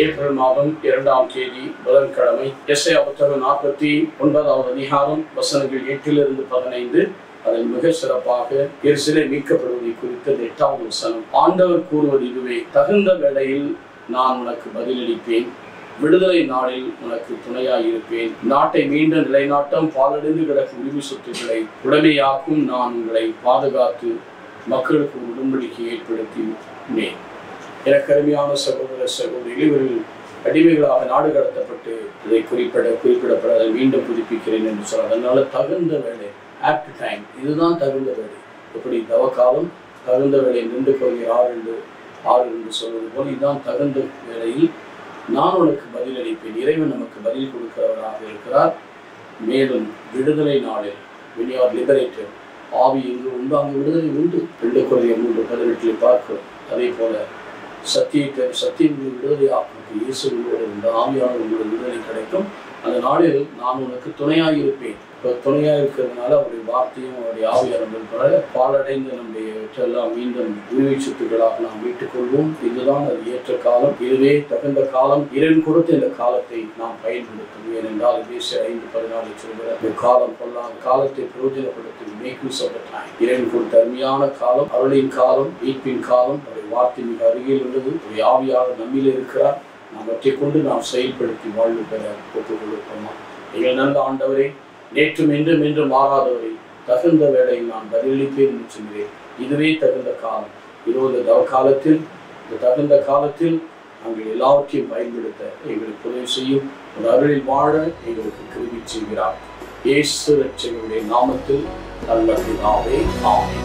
April மாதம் 2ஆம் தேதி புதன்கிழமை. எஸ்ஐயா புத்தகம் 49வது அதிகாரம் வசனங்கள் 8 to 15. அதில் மிக சிறப்பாக எருசலேம் மீட்கப்படுவதை குறித்த 8வது வசனம். ஆண்டவர் கூறுவது இதுவே: தகுந்த வேளையில் நான் உனக்கு பதிலளிப்பேன், விடுதலை நாளில் உனக்கு துணையாயிருப்பேன். நாட்டை மீண்டும் நிலைநாட்டம், பாலடைந்து கிடக்கும் உரிமை சொத்துக்களை உடமையாக்கும் நான் உங்களை பாதுகாத்து மக்களுக்கு உடன்படிக்கை ஏற்படுத்தினேன். எனக்கு அருமையான சகோதர சகோதரிகள், இவர்கள் அடிமைகளாக நாடு கடத்தப்பட்டு இதை குறிப்பிடப்பட மீண்டும் புதுப்பிக்கிறேன் என்று சொன்னார். அதனால தகுந்த வேலை, ஆப்ட் டைம், இதுதான் தகுந்த வேலை. எப்படி தவக்காலம் தகுந்த வேலை 2 என்று சொல்வது போல் இதுதான் தகுந்த வேளையில் நான் உனக்கு பதில் அளிப்பேன். இறைவன் நமக்கு பதில் கொடுக்கிறவராக இருக்கிறார். மேலும் விடுதலை நாளில் when you are liberated, ஆவி எங்கு உண்டு அங்கு விடுதலை உண்டு. 2 Corinthians 3:18 பார்க்கிறோம். அதே போல சத்தியம் விடுதலை ஆக்கும் இயேசு இந்த ஆவியான உங்களுடைய விடுதலை கிடைக்கும். அந்த நாளில் நான் உனக்கு துணையாக இருப்பேன். இப்போ துணையாக இருக்கிறதுனால அவருடைய வார்த்தையும் அவருடைய ஆவியான பாலடைந்து நம்முடைய எல்லாம் மீண்டும் உரிமை சொத்துக்களாக நாம் மீட்டுக் கொள்வோம். இதுதான் அது ஏற்ற காலம், இதுவே தகுந்த காலம். இறைவன் கொடுத்த இந்த காலத்தை நாம் பயன்படுத்தும். ஏனென்றால் எபேசியர் 5:14 சொல்கிற காலம் கொள்ளாத காலத்தை பிரயோஜனப்படுத்தும். Make use of the time. இறைவன் கொடுத்த அருமையான காலம், அருளின் காலம், மீட்பின் காலம். அவருடைய வார்த்தை மிக அருகில் உள்ளது. ஒரு ஆவியாக நம்மில் இருக்கிறார். நாம் அவற்றை கொண்டு நாம் செயல்படுத்தி வாழ்வு பெற ஒப்புக் கொடுப்போமா? எங்கள் நல்ல ஆண்டவரே, நேற்றும் என்றும் மாறாதவரை தகுந்த வேளையில் நான் பதிலளிப்பேன் என்று சொல்கிறேன். இதுவே தகுந்த காலம். இந்த காலத்தில், இந்த தகுந்த காலத்தில் நாங்கள் எல்லாவற்றையும் பயன்படுத்த எங்களுக்கு உதவி செய்யும். ஒரு அருளில் வாழ எங்களுக்கு கிருபை செய்கிறார். இயேசு ரட்சகருடைய நாமத்தில் நல்ல பிதாவே, ஆமென்.